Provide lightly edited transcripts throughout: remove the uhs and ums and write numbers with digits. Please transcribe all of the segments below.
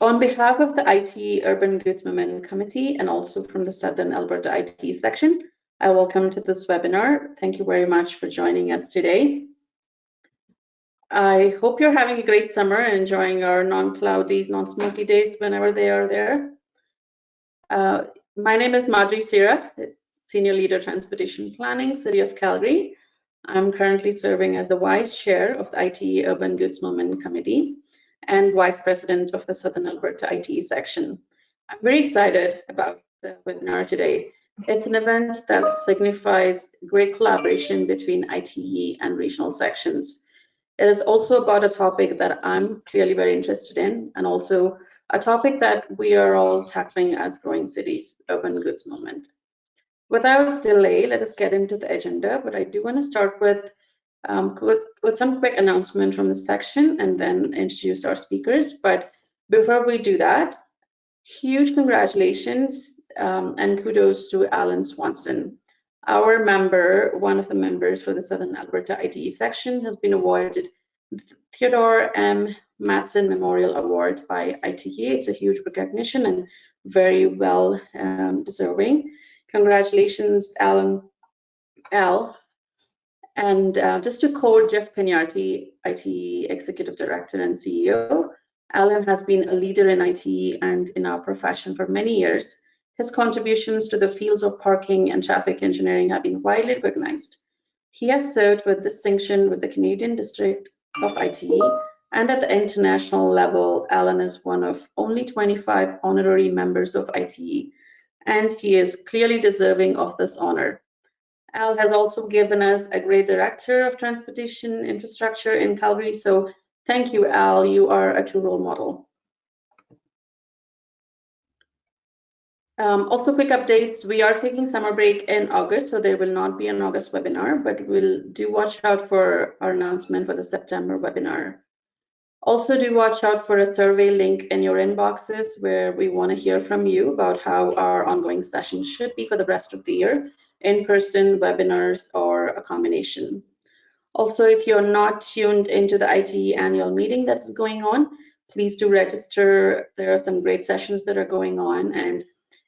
On behalf of the IT Urban Goods Movement Committee and also from the Southern Alberta IT section, I welcome to this webinar. Thank you very much for joining us today. I hope you're having a great summer and enjoying our non-cloudy, non-smoky days whenever they are there. My name is Madhuri Sira, Senior Leader Transportation Planning, City of Calgary. I'm currently serving as the Vice Chair of the IT Urban Goods Movement Committee and Vice President of the Southern Alberta IT section. I'm very excited about the webinar today. It's an event that signifies great collaboration between ITE and regional sections. It is also about a topic that I'm clearly very interested in, and also a topic that we are all tackling as growing cities, urban goods movement. Without delay, let us get into the agenda, but I do want to start with some quick announcement from the section and then introduce our speakers. But before we do that, huge congratulations and kudos to Alan Swanson. Our member, one of the members for the Southern Alberta ITE section, has been awarded the Theodore M. Matson Memorial Award by ITE. It's a huge recognition and very well deserving. Congratulations, Alan. Al. And just to quote Jeff Pignardi, ITE Executive Director and CEO, Alan has been a leader in ITE and in our profession for many years. His contributions to the fields of parking and traffic engineering have been widely recognized. He has served with distinction with the Canadian District of ITE, and at the international level, Alan is one of only 25 honorary members of ITE, and he is clearly deserving of this honor. Al has also given us a great director of transportation infrastructure in Calgary, so thank you, Al. You are a true role model. Also, quick updates. We are taking summer break in August, so there will not be an August webinar, but we'll do watch out for our announcement for the September webinar. Also, do watch out for a survey link in your inboxes where we want to hear from you about how our ongoing sessions should be for the rest of the year, in-person, webinars, or a combination. Also, if you're not tuned into the ITE annual meeting that is going on, please do register. There are some great sessions that are going on. And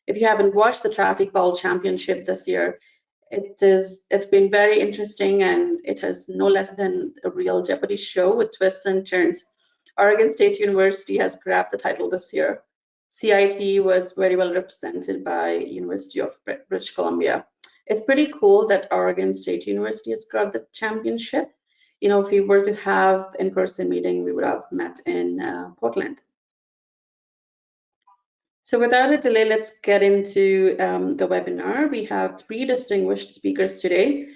if you haven't watched the Traffic Bowl Championship this year, it's been very interesting, and it has no less than a real Jeopardy show with twists and turns. Oregon State University has grabbed the title this year. SAITE was very well represented by University of British Columbia. It's pretty cool that Oregon State University has grabbed the championship. You know, if we were to have in-person meeting, we would have met in Portland. So without a delay, let's get into the webinar. We have 3 distinguished speakers today.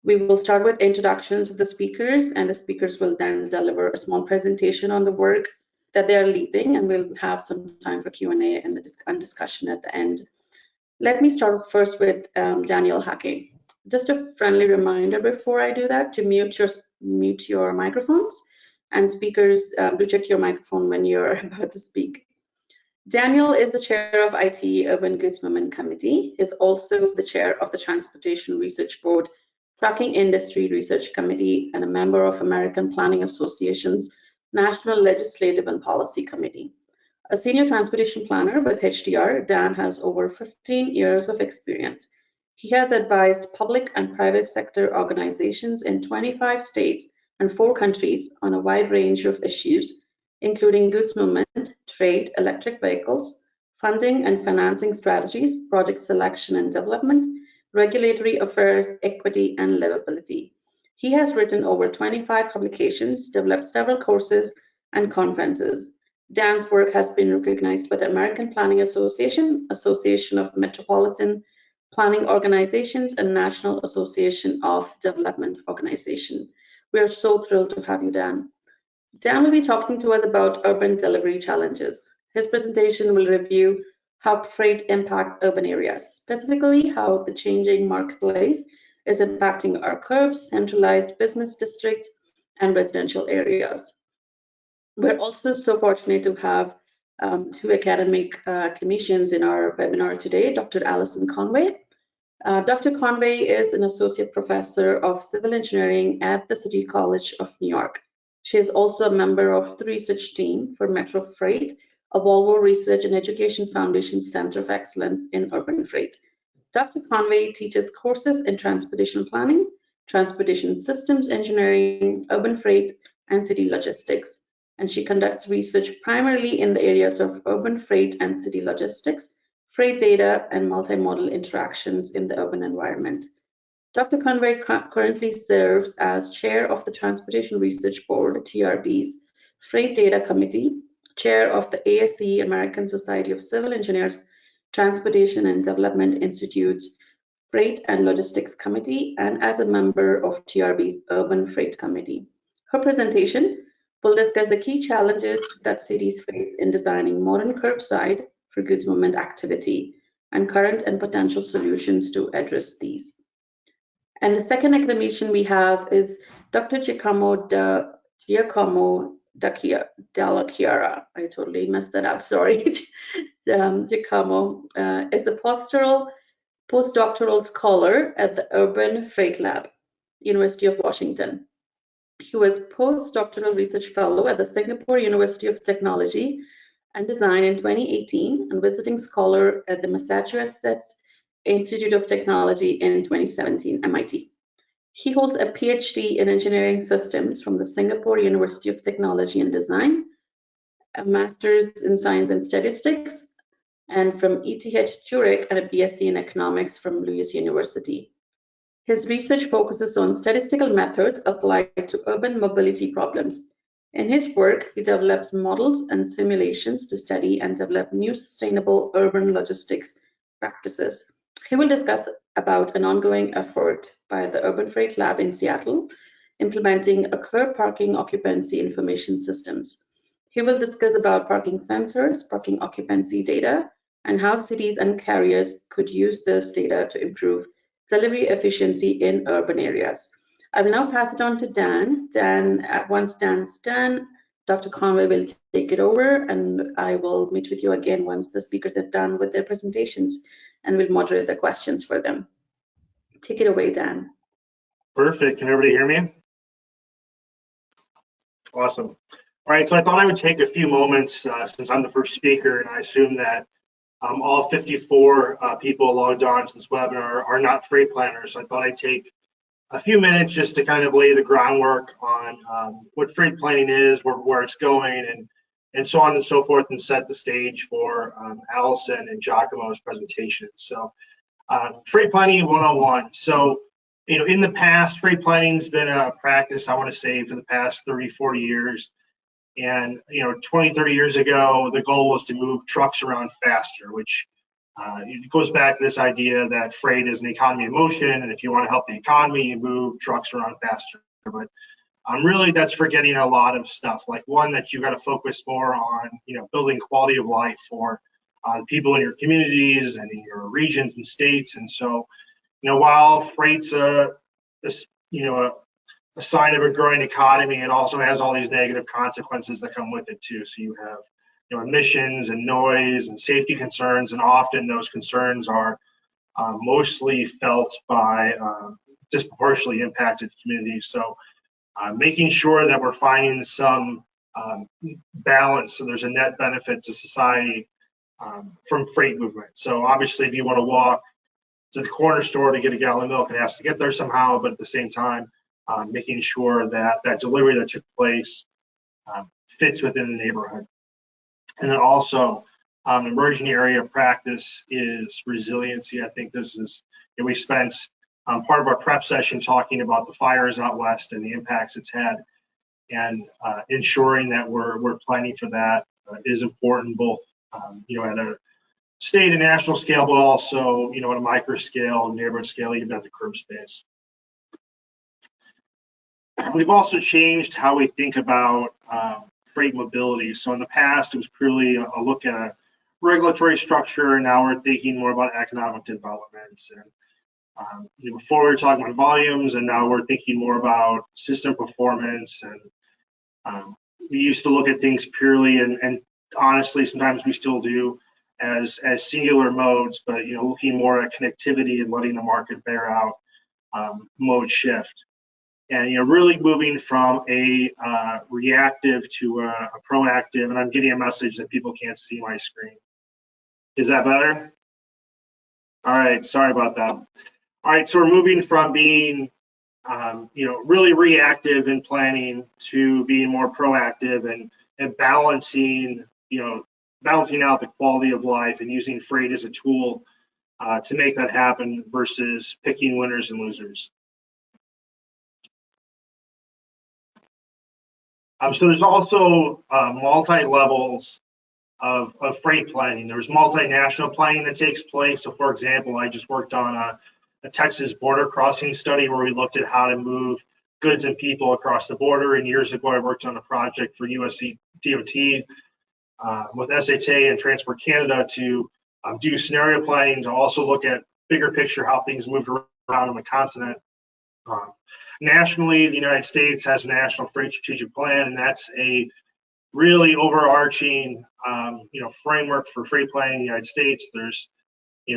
We will start with introductions of the speakers, and the speakers will then deliver a small presentation on the work that they are leading, and we'll have some time for Q&A and discussion at the end. Let me start first with Daniel Hake. Just a friendly reminder before I do that to mute your microphones, and speakers do check your microphone when you're about to speak. Daniel is the chair of ITE Urban Goods Movement Committee. He is also the chair of the Transportation Research Board Trucking Industry Research Committee and a member of American Planning Association's National Legislative and Policy Committee. A senior transportation planner with HDR, Dan has over 15 years of experience. He has advised public and private sector organizations in 25 states and 4 countries on a wide range of issues, including goods movement, trade, electric vehicles, funding and financing strategies, project selection and development, regulatory affairs, equity, and livability. He has written over 25 publications, developed several courses and conferences. Dan's work has been recognized by the American Planning Association, Association of Metropolitan Planning Organizations, and National Association of Development Organization. We are so thrilled to have you, Dan. Dan will be talking to us about urban delivery challenges. His presentation will review how freight impacts urban areas, specifically how the changing marketplace is impacting our curbs, centralized business districts, and residential areas. We're also so fortunate to have 2 academic clinicians in our webinar today, Dr. Alison Conway. Dr. Conway is an associate professor of civil engineering at the City College of New York. She is also a member of the research team for Metro Freight a Volvo Research and Education Foundation Center of Excellence in Urban Freight. Dr. Conway teaches courses in transportation planning, transportation systems engineering, urban freight, and city logistics. And she conducts research primarily in the areas of urban freight and city logistics, freight data, and multimodal interactions in the urban environment. Dr. Conway currently serves as chair of the Transportation Research Board, TRB's Freight Data Committee, chair of the ASE, American Society of Civil Engineers, Transportation and Development Institute's Freight and Logistics Committee, and as a member of TRB's Urban Freight Committee. Her presentation will discuss the key challenges that cities face in designing modern curbside for goods movement activity and current and potential solutions to address these. And the second academician we have is Dr. Giacomo Dalla Chiara. I totally messed that up, sorry. Giacomo is a postdoctoral scholar at the Urban Freight Lab, University of Washington. He was postdoctoral research fellow at the Singapore University of Technology and Design in 2018 and visiting scholar at the Massachusetts Institute of Technology in 2017, MIT. He holds a PhD in engineering systems from the Singapore University of Technology and Design, a master's in science and statistics, and from ETH Zurich, and a BSc in economics from Lewis University. His research focuses on statistical methods applied to urban mobility problems. In his work, he develops models and simulations to study and develop new sustainable urban logistics practices. He will discuss about an ongoing effort by the Urban Freight Lab in Seattle, implementing a curb parking occupancy information systems. He will discuss about parking sensors, parking occupancy data, and how cities and carriers could use this data to improve delivery efficiency in urban areas. I will now pass it on to Dan. Once Dan's done, Dr. Conway will take it over, and I will meet with you again once the speakers are done with their presentations, and we'll moderate the questions for them. Take it away, Dan. Perfect. Can everybody hear me? Awesome. All right, so I thought I would take a few moments since I'm the first speaker, and I assume that all 54 people logged on to this webinar are not freight planners. So I thought I'd take a few minutes just to kind of lay the groundwork on what freight planning is, where it's going, and so on and so forth, and set the stage for Allison and Giacomo's presentation. So freight planning 101. So, you know, in the past, freight planning's been a practice, I want to say, for the past 30, 40 years. And, you know, 20, 30 years ago, the goal was to move trucks around faster, which it goes back to this idea that freight is an economy of motion, and if you want to help the economy, you move trucks around faster. But really, that's forgetting a lot of stuff. Like, one, that you got to focus more on, you know, building quality of life for people in your communities and in your regions and states. And so, you know, while freight's a sign of a growing economy, it also has all these negative consequences that come with it too. So you have, you know, emissions and noise and safety concerns, and often those concerns are mostly felt by disproportionately impacted communities. So making sure that we're finding some balance, so there's a net benefit to society from freight movement. So obviously, if you want to walk to the corner store to get a gallon of milk, it has to get there somehow, but at the same time, making sure that that delivery that took place fits within the neighborhood. And then also, emerging area of practice is resiliency. I think this is, you know, we spent part of our prep session talking about the fires out west and the impacts it's had, and ensuring that we're planning for that is important, both you know, at a state and national scale, but also, you know, at a micro scale, neighborhood scale, even at the curb space. We've also changed how we think about freight mobility. So in the past, it was purely a look at a regulatory structure, and now we're thinking more about economic development. And you know, before we were talking about volumes, and now we're thinking more about system performance. And we used to look at things purely, and honestly, sometimes we still do, as singular modes, but, you know, looking more at connectivity and letting the market bear out mode shift. and really moving from a reactive to a proactive. And I'm getting a message that people can't see my screen. Is that better? All right, sorry about that. All right, so we're moving from being really reactive in planning to being more proactive and balancing out the quality of life and using freight as a tool to make that happen versus picking winners and losers. So there's also multi-levels of freight planning. There's multinational planning that takes place. So for example, I just worked on a Texas border crossing study where we looked at how to move goods and people across the border. And years ago, I worked on a project for USC DOT with SAITE and Transport Canada to do scenario planning to also look at bigger picture how things move around on the continent. Nationally, the United States has a national freight strategic plan, and that's a really overarching framework for freight planning in the United States. There's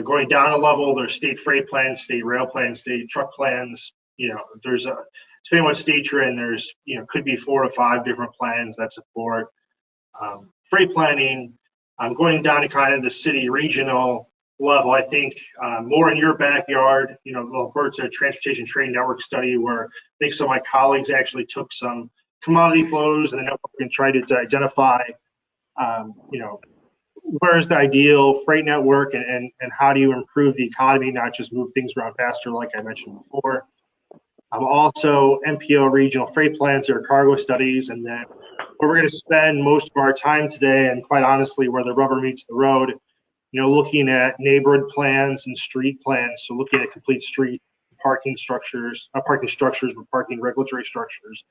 going down a level, there's state freight plans, state rail plans, state truck plans. There's depending on what state you're in, there's could be 4 to 5 different plans that support freight planning. Going down to kind of the city regional level, I think more in your backyard, the Alberta Transportation Trade Network study, where I think some of my colleagues actually took some commodity flows and the network and tried to identify, where's the ideal freight network and how do you improve the economy, not just move things around faster, like I mentioned before. Also, MPO regional freight plans or cargo studies, and then where we're going to spend most of our time today, and quite honestly, where the rubber meets the road, looking at neighborhood plans and street plans. So looking at complete street parking structures with parking regulatory structures,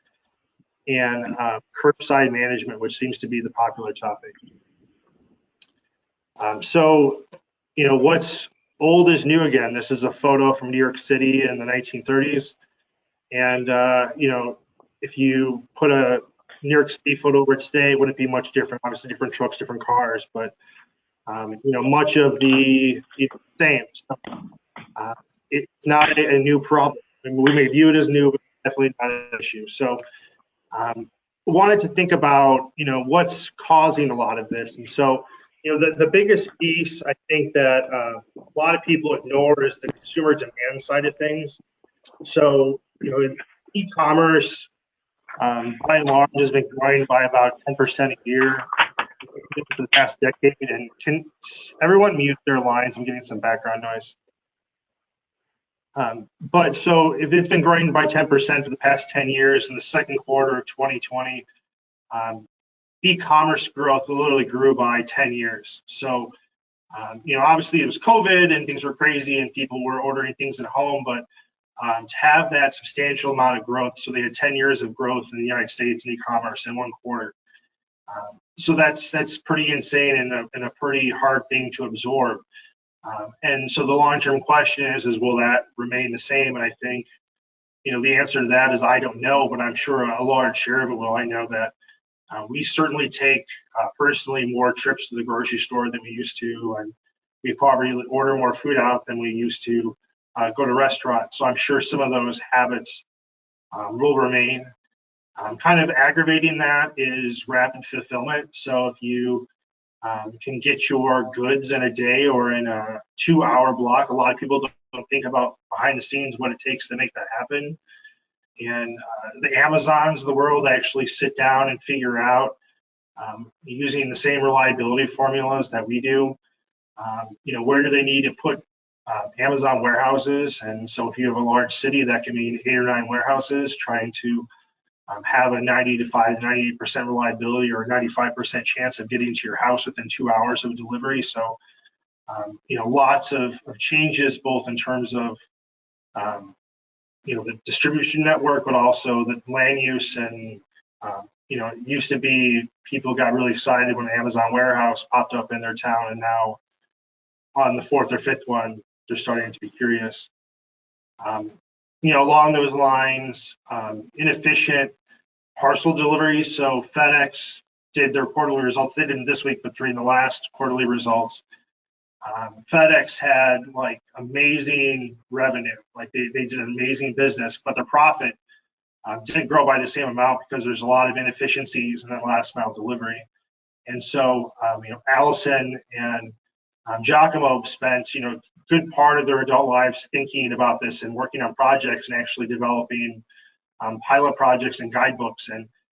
and curbside management, which seems to be the popular topic. What's old is new again. This is a photo from New York City in the 1930s. And, if you put a New York City photo over today, it wouldn't be much different. Obviously, different trucks, different cars, but, much of the same. So, it's not a new problem. I mean, we may view it as new, but definitely not an issue. So, wanted to think about, what's causing a lot of this. And so, the biggest piece I think that a lot of people ignore is the consumer demand side of things. So, e-commerce, by and large, has been growing by about 10% a year for the past decade. And can everyone mute their lines? I'm getting some background noise. But so if it's been growing by 10% for the past 10 years, in the second quarter of 2020, e-commerce growth literally grew by 10 years. So, obviously it was COVID and things were crazy and people were ordering things at home, but to have that substantial amount of growth, so they had 10 years of growth in the United States in e-commerce in one quarter. So that's pretty insane and a pretty hard thing to absorb. And so the long-term question is will that remain the same? And I think, the answer to that is I don't know, but I'm sure a large share of it will. I know that we certainly take personally more trips to the grocery store than we used to, and we probably order more food out than we used to go to restaurants. So I'm sure some of those habits will remain. Kind of aggravating that is rapid fulfillment. So if you can get your goods in a day or in a 2-hour block, a lot of people don't think about behind the scenes what it takes to make that happen. And the Amazons of the world actually sit down and figure out, using the same reliability formulas that we do, where do they need to put Amazon warehouses. And so if you have a large city, that can mean 8 or 9 warehouses trying to have a 98% reliability or a 95% chance of getting to your house within 2 hours of delivery. So, lots of changes, both in terms of, the distribution network, but also the land use. And, it used to be people got really excited when Amazon warehouse popped up in their town, and now on the 4th or 5th one, they're starting to be curious. Along those lines, inefficient parcel deliveries. So FedEx did their quarterly results. They didn't this week, but during the last quarterly results, FedEx had like amazing revenue. Like they did an amazing business, but the profit didn't grow by the same amount because there's a lot of inefficiencies in that last mile delivery. And so, Allison and Giacomo spent, good part of their adult lives thinking about this and working on projects and actually developing pilot projects and guidebooks.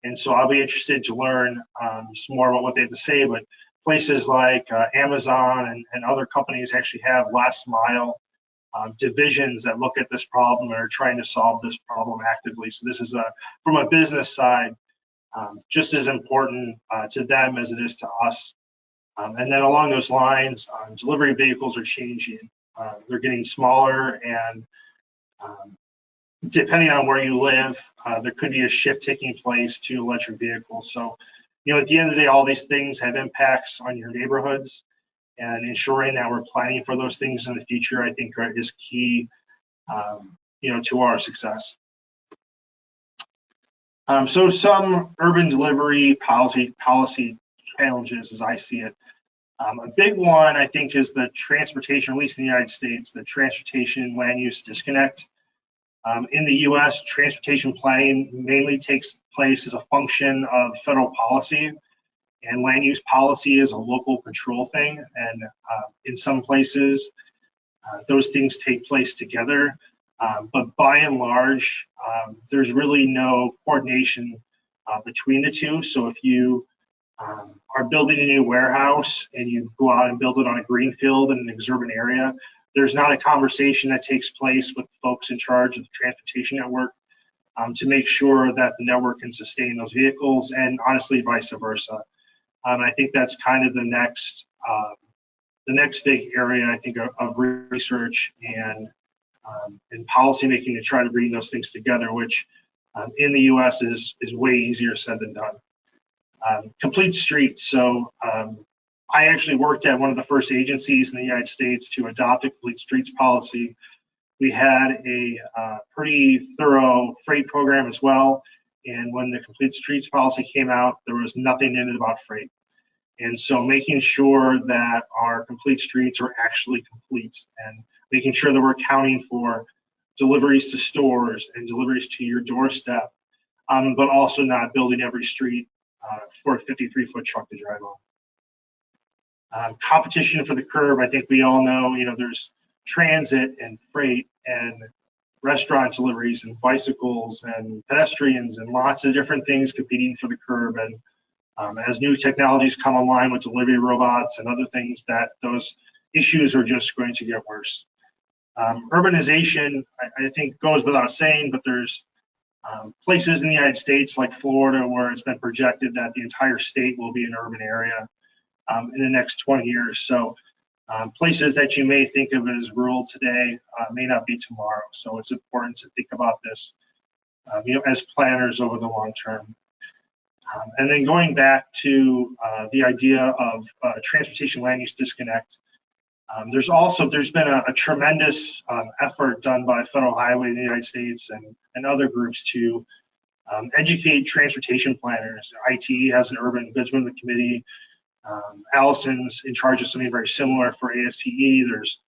And so I'll be interested to learn some more about what they have to say. But places like Amazon and other companies actually have last mile divisions that look at this problem and are trying to solve this problem actively. So this is from a business side, just as important to them as it is to us. And then along those lines, delivery vehicles are changing. They're getting smaller, and depending on where you live, there could be a shift taking place to electric vehicles. So, at the end of the day, all these things have impacts on your neighborhoods, and ensuring that we're planning for those things in the future, I think, is key, to our success. So some urban delivery policy challenges, as I see it. A big one, I think, is the transportation, at least in the United States, the transportation land use disconnect. In the US, transportation planning mainly takes place as a function of federal policy, and land use policy is a local control thing. And in some places, those things take place together. But by and large, there's really no coordination between the two. So if you are building a new warehouse and you go out and build it on a greenfield in an exurban area, there's not a conversation that takes place with folks in charge of the transportation network to make sure that the network can sustain those vehicles, and honestly, vice versa. I think that's kind of the next big area, I think, of research and policymaking to try to bring those things together, which in the US is way easier said than done. Complete streets. So I actually worked at one of the first agencies in the United States to adopt a complete streets policy. We had a pretty thorough freight program as well. And when the complete streets policy came out, there was nothing in it about freight. And so making sure that our complete streets are actually complete, and making sure that we're accounting for deliveries to stores and deliveries to your doorstep, but also not building every street for a 53-foot truck to drive on. Competition for the curb, I think we all know, there's transit and freight and restaurant deliveries and bicycles and pedestrians and lots of different things competing for the curb. And as new technologies come online with delivery robots and other things, that those issues are just going to get worse. Urbanization, I think, goes without saying, but there's places in the United States like Florida where it's been projected that the entire state will be an urban area in the next 20 years. So places that you may think of as rural today may not be tomorrow. So it's important to think about this, as planners over the long term. And then going back to the idea of transportation land use disconnect, there's been a tremendous effort done by Federal Highway in the United States and other groups to educate transportation planners. ITE has an urban goods movement committee. Allison's in charge of something very similar for ASTE. There's,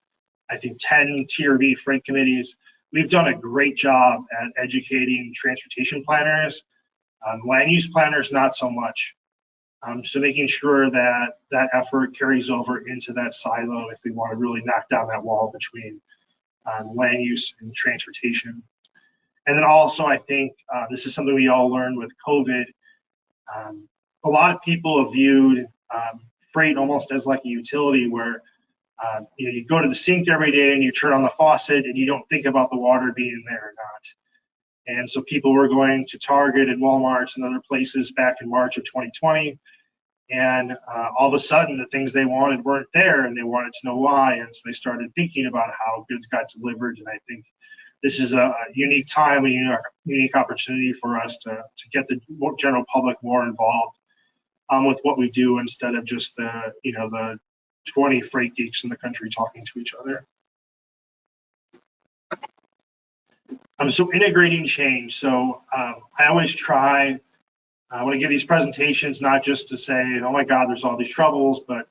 I think, 10 TRV freight committees. We've done a great job at educating transportation planners. Land use planners, not so much. So making sure that that effort carries over into that silo if we want to really knock down that wall between land use and transportation. And then also, I think this is something we all learned with COVID. A lot of people have viewed freight almost as like a utility where you go to the sink every day and you turn on the faucet and you don't think about the water being there or not. And so people were going to Target and Walmart and other places back in March of 2020. And all of a sudden, the things they wanted weren't there, and they wanted to know why. And so they started thinking about how goods got delivered. And I think this is a unique time, a unique opportunity for us to get the general public more involved with what we do, instead of just the 20 freight geeks in the country talking to each other. So integrating change. So I always try, when I give these presentations, not just to say, oh my God, there's all these troubles, but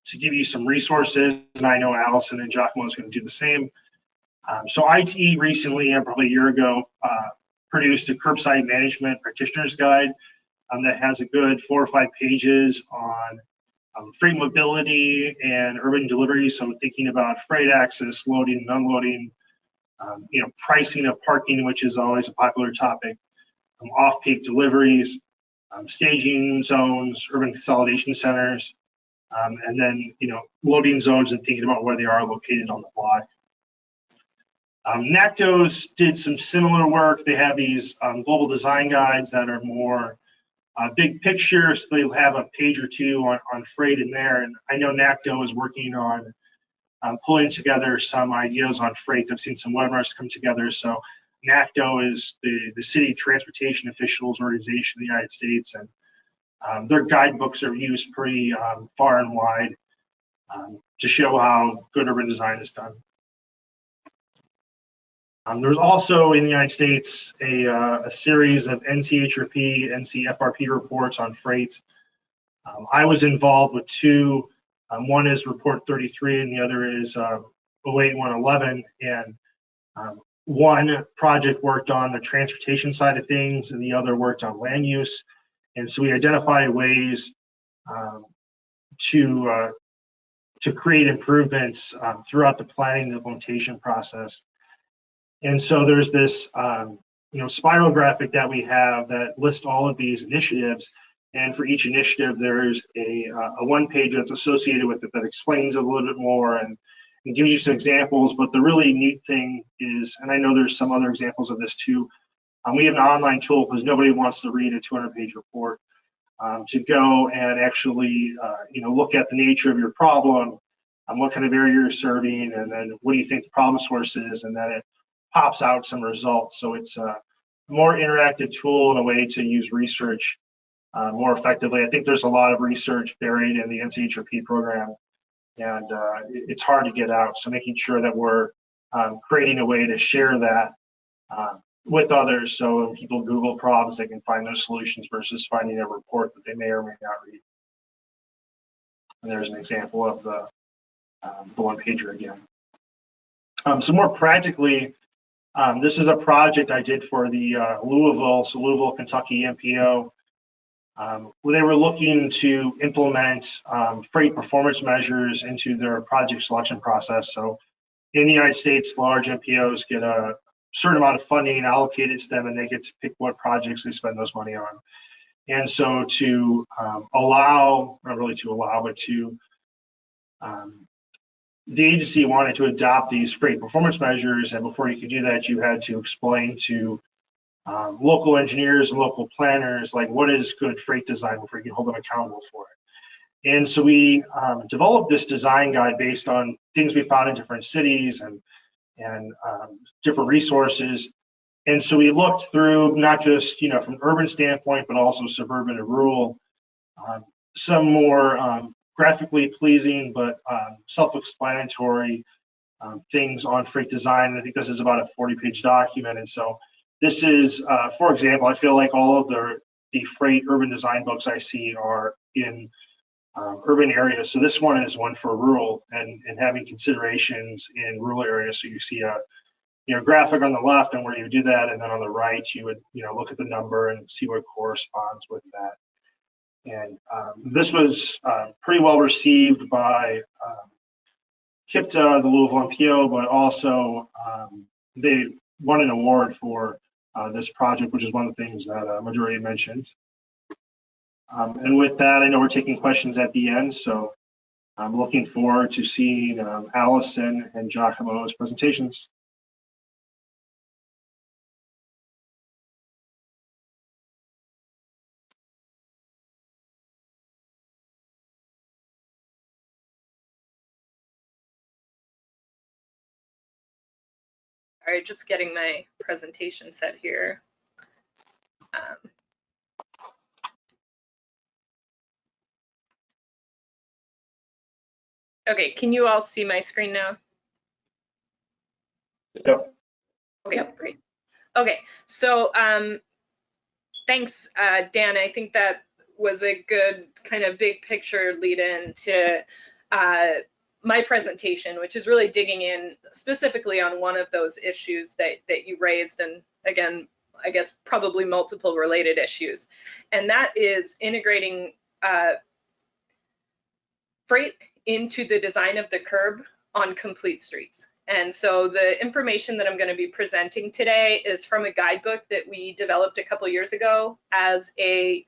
to give you some resources. And I know Allison and Giacomo is going to do the same. So ITE recently, probably a year ago, produced a curbside management practitioner's guide that has a good 4 or 5 pages on freight mobility and urban delivery. So thinking about freight access, loading and unloading, pricing of parking, which is always a popular topic, off-peak deliveries, staging zones, urban consolidation centers, and then loading zones and thinking about where they are located on the block. NACDOS did some similar work. They have these global design guides that are more big picture, so they'll have a page or two on freight in there. And I know NACDO is working on pulling together some ideas on freight. I've seen some webinars come together. So NACDO is the City Transportation Officials Organization in the United States, and their guidebooks are used pretty far and wide to show how good urban design is done. There's also in the United States a series of NCHRP, NCFRP reports on freight. I was involved with 2. One is Report 33 and the other is 08111. And one project worked on the transportation side of things and the other worked on land use. And so we identified ways to create improvements throughout the planning and implementation process. And so there's this spiral graphic that we have that lists all of these initiatives, and for each initiative there's a one page that's associated with it that explains it a little bit more and gives you some examples. But the really neat thing is, and I know there's some other examples of this too, we have an online tool because nobody wants to read a 200-page report, to go and actually look at the nature of your problem, what kind of area you're serving, and then what do you think the problem source is, and then it pops out some results. So it's a more interactive tool and a way to use research more effectively. I think there's a lot of research buried in the NCHRP program, and it's hard to get out. So making sure that we're creating a way to share that with others, so when people Google problems, they can find those solutions versus finding a report that they may or may not read. And there's an example of the one pager again. So more practically, this is a project I did for the Louisville, Kentucky MPO. Where they were looking to implement freight performance measures into their project selection process. So in the United States, large MPOs get a certain amount of funding allocated to them, and they get to pick what projects they spend those money on. And so to allow, not really to allow, but to the agency wanted to adopt these freight performance measures, and before you could do that, you had to explain to local engineers and local planners, like, what is good freight design before you can hold them accountable for it. And so we developed this design guide based on things we found in different cities and different resources. And so we looked through not just from an urban standpoint, but also suburban and rural, some more graphically pleasing but self-explanatory things on freight design. I think this is about a 40-page document. And so this is, for example, I feel like all of the freight urban design books I see are in urban areas. So this one is one for rural and having considerations in rural areas. So you see a graphic on the left and where you do that, and then on the right you would look at the number and see what corresponds with that. And this was pretty well received by KIPTA, the Louisville MPO, but also they won an award for this project, which is one of the things that Madhuri mentioned. And with that, I know we're taking questions at the end, so I'm looking forward to seeing Allison and Giacomo's presentations. All right, just getting my presentation set here. Okay, can you all see my screen now? Yep. Okay, great. Okay, so thanks, Dan. I think that was a good kind of big picture lead in to my presentation, which is really digging in specifically on one of those issues that you raised. And again, I guess, probably multiple related issues. And that is integrating freight into the design of the curb on complete streets. And so the information that I'm going to be presenting today is from a guidebook that we developed a couple years ago as a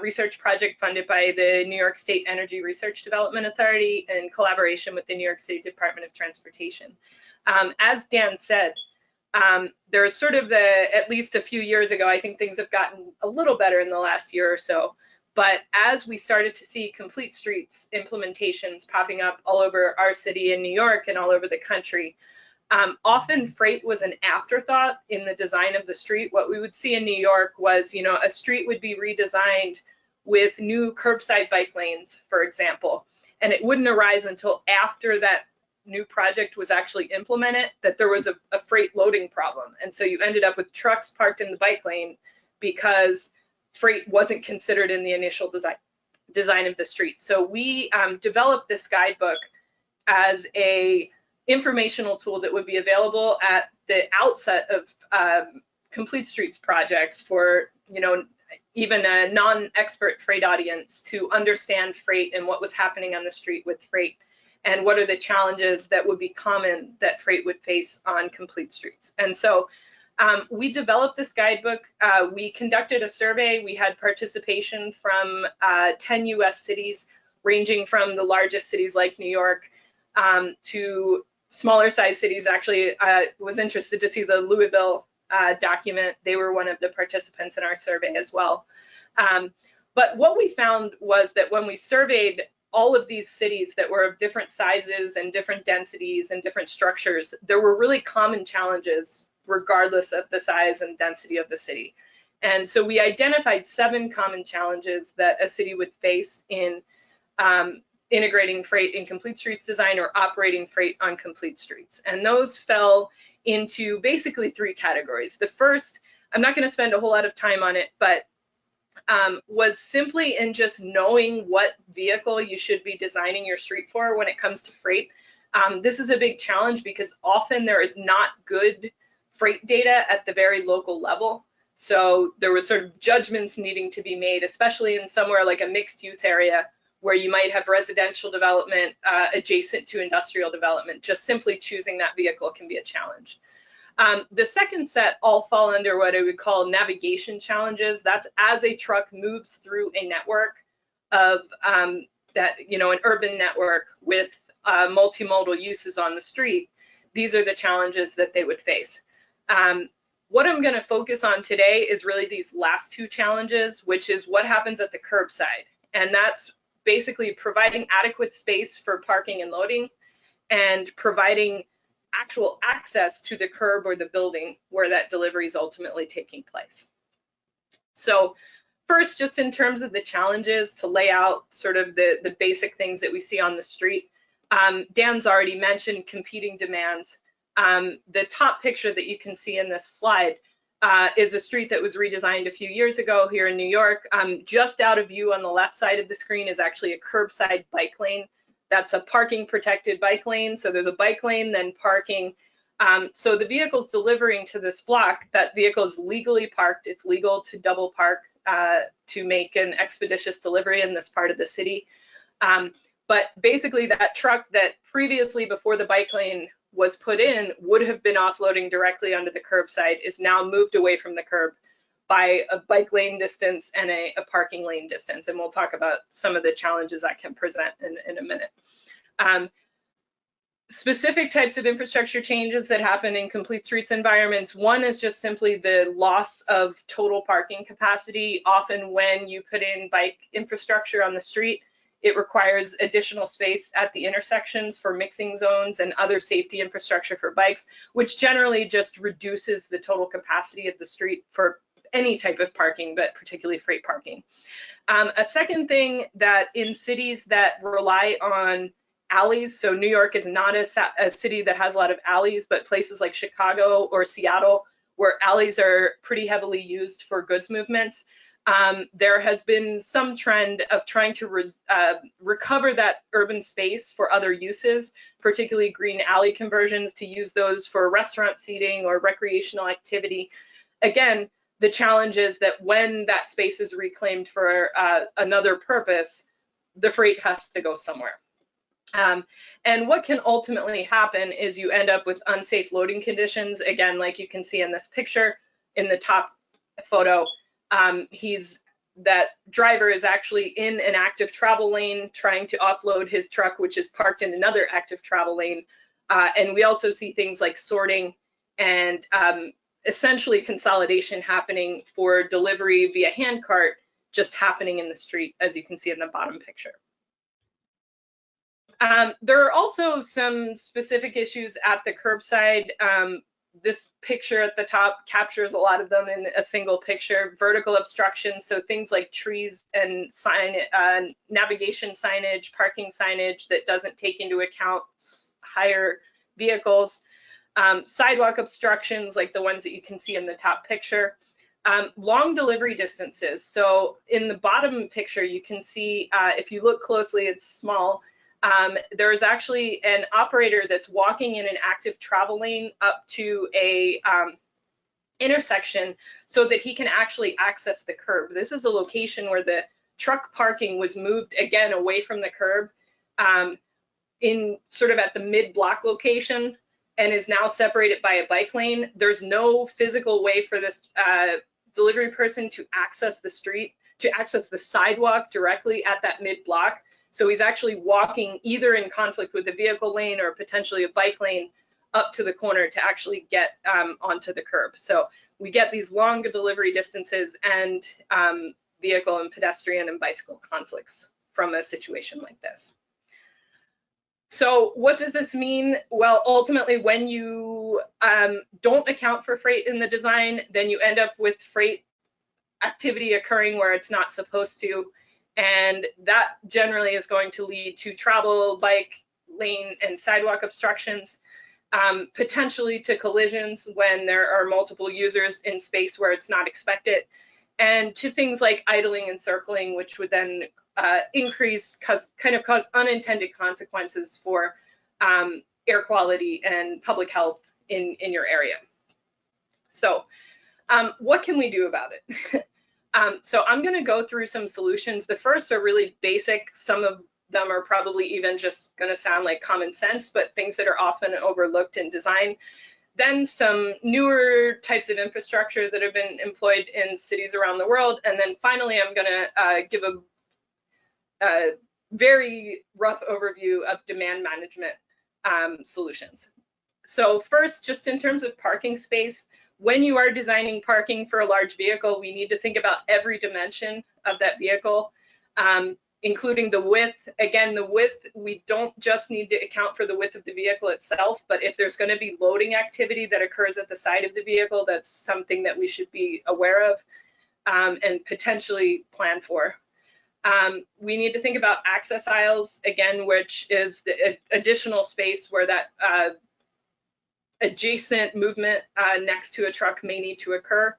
research project funded by the New York State Energy Research Development Authority in collaboration with the New York State Department of Transportation. As Dan said, there's sort of at least a few years ago, I think things have gotten a little better in the last year or so. But as we started to see complete streets implementations popping up all over our city in New York and all over the country, often freight was an afterthought in the design of the street. What we would see in New York was, a street would be redesigned with new curbside bike lanes, for example, and it wouldn't arise until after that new project was actually implemented that there was a freight loading problem. And so you ended up with trucks parked in the bike lane because freight wasn't considered in the initial design of the street. So we developed this guidebook as a informational tool that would be available at the outset of complete streets projects for, even a non-expert freight audience to understand freight and what was happening on the street with freight and what are the challenges that would be common that freight would face on complete streets. And so we developed this guidebook. We conducted a survey. We had participation from 10 US cities, ranging from the largest cities like New York to smaller size cities. Actually, I was interested to see the Louisville document. They were one of the participants in our survey as well. But what we found was that when we surveyed all of these cities that were of different sizes and different densities and different structures, there were really common challenges regardless of the size and density of the city. And so we identified 7 common challenges that a city would face in integrating freight in complete streets design or operating freight on complete streets. And those fell into basically 3 categories. The first, I'm not going to spend a whole lot of time on it, but was simply in just knowing what vehicle you should be designing your street for when it comes to freight. This is a big challenge because often there is not good freight data at the very local level. So there was sort of judgments needing to be made, especially in somewhere like a mixed use area where you might have residential development adjacent to industrial development. Just simply choosing that vehicle can be a challenge. The second set all fall under what I would call navigation challenges. That's as a truck moves through a network of an urban network with multimodal uses on the street. These are the challenges that they would face. What I'm going to focus on today is really these last 2 challenges, which is what happens at the curbside. And that's basically providing adequate space for parking and loading and providing actual access to the curb or the building where that delivery is ultimately taking place. So first, just in terms of the challenges, to lay out sort of the basic things that we see on the street, Dan's already mentioned competing demands. The top picture that you can see in this slide is a street that was redesigned a few years ago here in New York. Just out of view on the left side of the screen is actually a curbside bike lane. That's a parking protected bike lane. So there's a bike lane, then parking. So the vehicle's delivering to this block, that vehicle is legally parked. It's legal to double park to make an expeditious delivery in this part of the city. But basically that truck that previously before the bike lane was put in would have been offloading directly onto the curbside is now moved away from the curb by a bike lane distance and a parking lane distance. And we'll talk about some of the challenges that can present in a minute. Specific types of infrastructure changes that happen in complete streets environments. One is just simply the loss of total parking capacity. Often when you put in bike infrastructure on the street, it requires additional space at the intersections for mixing zones and other safety infrastructure for bikes, which generally just reduces the total capacity of the street for any type of parking, but particularly freight parking. A second thing that in cities that rely on alleys, so New York is not a city that has a lot of alleys, but places like Chicago or Seattle, where alleys are pretty heavily used for goods movements, there has been some trend of trying to recover that urban space for other uses, particularly green alley conversions, to use those for restaurant seating or recreational activity. Again, the challenge is that when that space is reclaimed for another purpose, the freight has to go somewhere. And what can ultimately happen is you end up with unsafe loading conditions. Again, like you can see in this picture, in the top photo, that driver is actually in an active travel lane trying to offload his truck, which is parked in another active travel lane. And we also see things like sorting and essentially consolidation happening for delivery via handcart, just happening in the street, as you can see in the bottom picture. There are also some specific issues at the curbside. This picture at the top captures a lot of them in a single picture. Vertical obstructions, so things like trees and navigation signage, parking signage that doesn't take into account higher vehicles. Sidewalk obstructions like the ones that you can see in the top picture. Long delivery distances. So in the bottom picture, you can see, if you look closely, it's small. There's actually an operator that's walking in an active travel lane up to a intersection so that he can actually access the curb. This is a location where the truck parking was moved again away from the curb in sort of at the mid-block location and is now separated by a bike lane. There's no physical way for this delivery person to access the street, to access the sidewalk directly at that mid-block. So he's actually walking either in conflict with the vehicle lane or potentially a bike lane up to the corner to actually get onto the curb. So we get these long delivery distances and vehicle and pedestrian and bicycle conflicts from a situation like this. So what does this mean? Well, ultimately, when you don't account for freight in the design, then you end up with freight activity occurring where it's not supposed to. And that generally is going to lead to travel, bike, lane, and sidewalk obstructions, potentially to collisions when there are multiple users in space where it's not expected, and to things like idling and circling, which would then kind of cause unintended consequences for air quality and public health in your area. So what can we do about it? So I'm going to go through some solutions. The first are really basic. Some of them are probably even just going to sound like common sense, but things that are often overlooked in design. Then some newer types of infrastructure that have been employed in cities around the world. And then finally, I'm going to give a very rough overview of demand management solutions. So first, just in terms of parking space, when you are designing parking for a large vehicle, we need to think about every dimension of that vehicle, including the width. Again, the width, we don't just need to account for the width of the vehicle itself, but if there's going to be loading activity that occurs at the side of the vehicle, that's something that we should be aware of and potentially plan for. We need to think about access aisles, again, which is the additional space where that adjacent movement next to a truck may need to occur.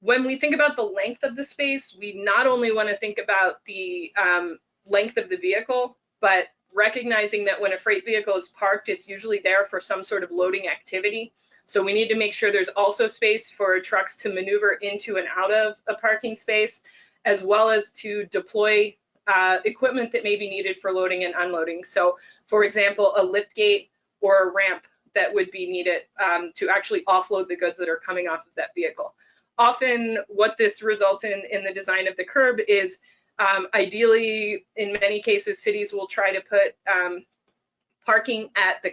When we think about the length of the space, we not only want to think about the length of the vehicle, but recognizing that when a freight vehicle is parked, it's usually there for some sort of loading activity. So we need to make sure there's also space for trucks to maneuver into and out of a parking space, as well as to deploy equipment that may be needed for loading and unloading. So for example, a lift gate or a ramp that would be needed to actually offload the goods that are coming off of that vehicle. Often what this results in the design of the curb is ideally, in many cases, cities will try to put parking at the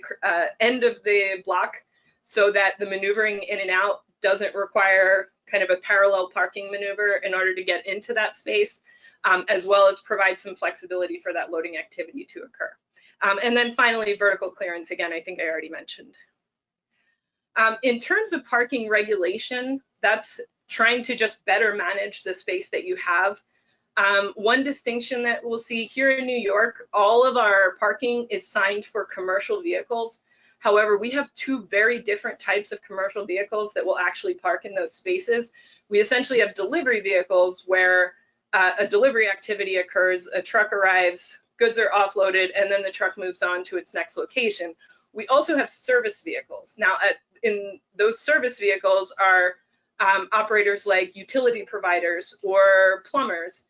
end of the block so that the maneuvering in and out doesn't require kind of a parallel parking maneuver in order to get into that space, as well as provide some flexibility for that loading activity to occur. And then finally, vertical clearance, again, I think I already mentioned. In terms of parking regulation, that's trying to just better manage the space that you have. One distinction that we'll see here in New York, all of our parking is signed for commercial vehicles. However, we have two very different types of commercial vehicles that will actually park in those spaces. We essentially have delivery vehicles where a delivery activity occurs, a truck arrives, goods are offloaded, and then the truck moves on to its next location. We also have service vehicles. Now, in those service vehicles are operators like utility providers or plumbers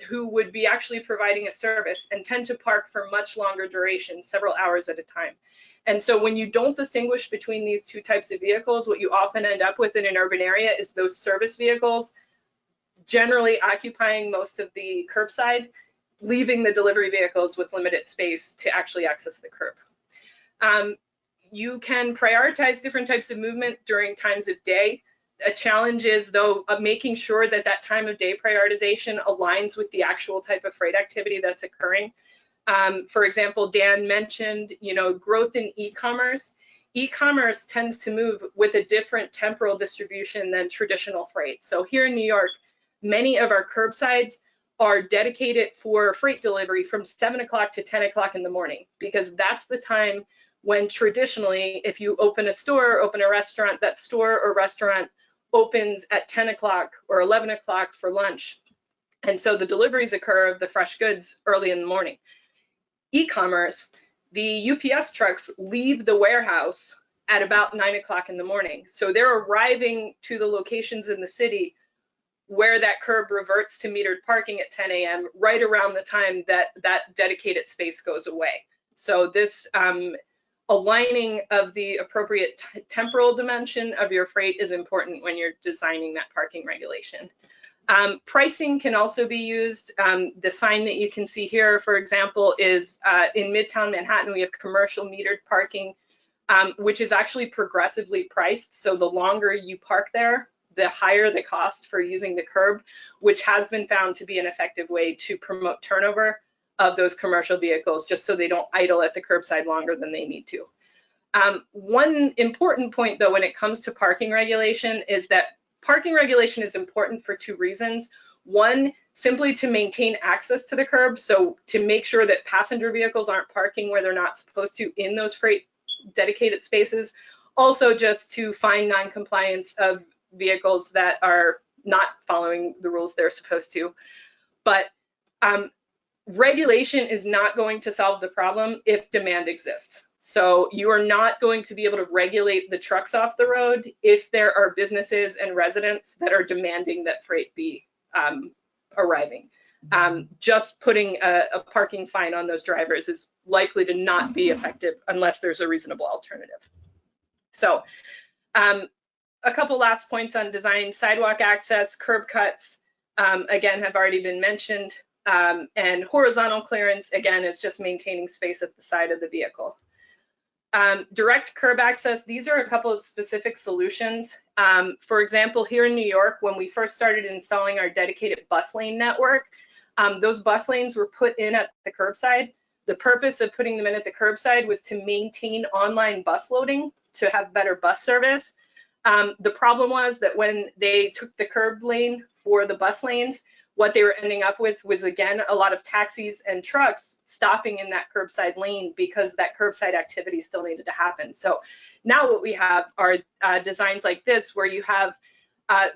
who would be actually providing a service and tend to park for much longer duration, several hours at a time. And so when you don't distinguish between these two types of vehicles, what you often end up with in an urban area is those service vehicles generally occupying most of the curbside, leaving the delivery vehicles with limited space to actually access the curb. You can prioritize different types of movement during times of day. A challenge is, though, making sure that that time of day prioritization aligns with the actual type of freight activity that's occurring. For example, Dan mentioned, growth in e-commerce. E-commerce tends to move with a different temporal distribution than traditional freight. So here in New York, many of our curbsides are dedicated for freight delivery from 7 o'clock to 10 o'clock in the morning, because that's the time when traditionally, if you open a store, open a restaurant, that store or restaurant opens at 10 o'clock or 11 o'clock for lunch. And so the deliveries occur of the fresh goods early in the morning. E-commerce, the UPS trucks leave the warehouse at about 9 o'clock in the morning. So they're arriving to the locations in the city where that curb reverts to metered parking at 10 a.m. right around the time that that dedicated space goes away. So this aligning of the appropriate temporal dimension of your freight is important when you're designing that parking regulation. Pricing can also be used. The sign that you can see here, for example, is in Midtown Manhattan, we have commercial metered parking, which is actually progressively priced. So the longer you park there, the higher the cost for using the curb, which has been found to be an effective way to promote turnover of those commercial vehicles, just so they don't idle at the curbside longer than they need to. One important point, though, when it comes to parking regulation is that parking regulation is important for two reasons. One, simply to maintain access to the curb, so to make sure that passenger vehicles aren't parking where they're not supposed to in those freight dedicated spaces. Also, just to find non-compliance of vehicles that are not following the rules they're supposed to. But regulation is not going to solve the problem if demand exists. So you are not going to be able to regulate the trucks off the road if there are businesses and residents that are demanding that freight be arriving. Just putting a parking fine on those drivers is likely to not be effective unless there's a reasonable alternative. So a couple last points on design: sidewalk access, curb cuts, again, have already been mentioned. And horizontal clearance, again, is just maintaining space at the side of the vehicle. Direct curb access, these are a couple of specific solutions. For example, here in New York, when we first started installing our dedicated bus lane network, those bus lanes were put in at the curbside. The purpose of putting them in at the curbside was to maintain online bus loading, to have better bus service. The problem was that when they took the curb lane for the bus lanes, what they were ending up with was, again, a lot of taxis and trucks stopping in that curbside lane because that curbside activity still needed to happen. So now what we have are designs like this, where you have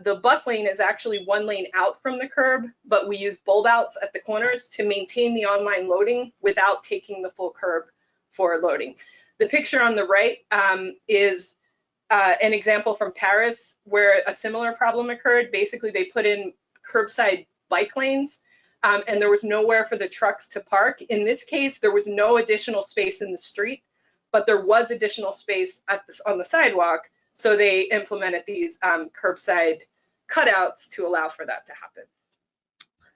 the bus lane is actually one lane out from the curb, but we use bulb outs at the corners to maintain the online loading without taking the full curb for loading. The picture on the right is an example from Paris where a similar problem occurred. Basically, they put in curbside bike lanes and there was nowhere for the trucks to park. In this case, there was no additional space in the street, but there was additional space on the sidewalk. So they implemented these curbside cutouts to allow for that to happen.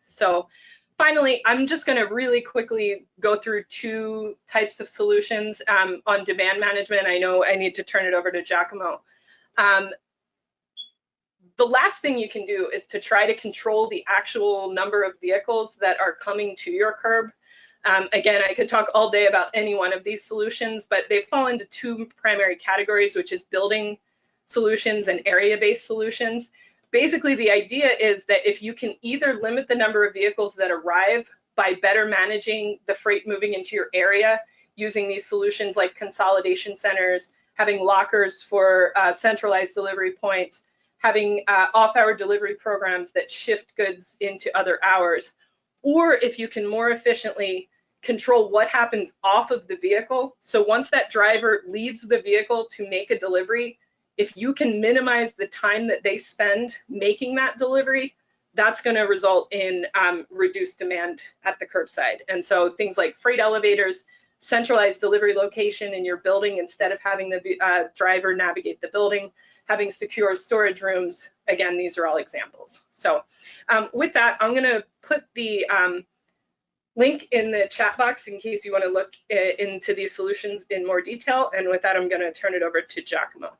So finally, I'm just going to really quickly go through two types of solutions on demand management. I know I need to turn it over to Giacomo. The last thing you can do is to try to control the actual number of vehicles that are coming to your curb. Again, I could talk all day about any one of these solutions, but they fall into two primary categories, which is building solutions and area-based solutions. Basically, the idea is that if you can either limit the number of vehicles that arrive by better managing the freight moving into your area, using these solutions like consolidation centers, having lockers for centralized delivery points, having off-hour delivery programs that shift goods into other hours, or if you can more efficiently control what happens off of the vehicle. So once that driver leaves the vehicle to make a delivery, if you can minimize the time that they spend making that delivery, that's going to result in reduced demand at the curbside. And so things like freight elevators, centralized delivery location in your building instead of having the driver navigate the building, having secure storage rooms. Again, these are all examples. So with that, I'm going to put the link in the chat box in case you want to look into these solutions in more detail. And with that, I'm going to turn it over to Giacomo.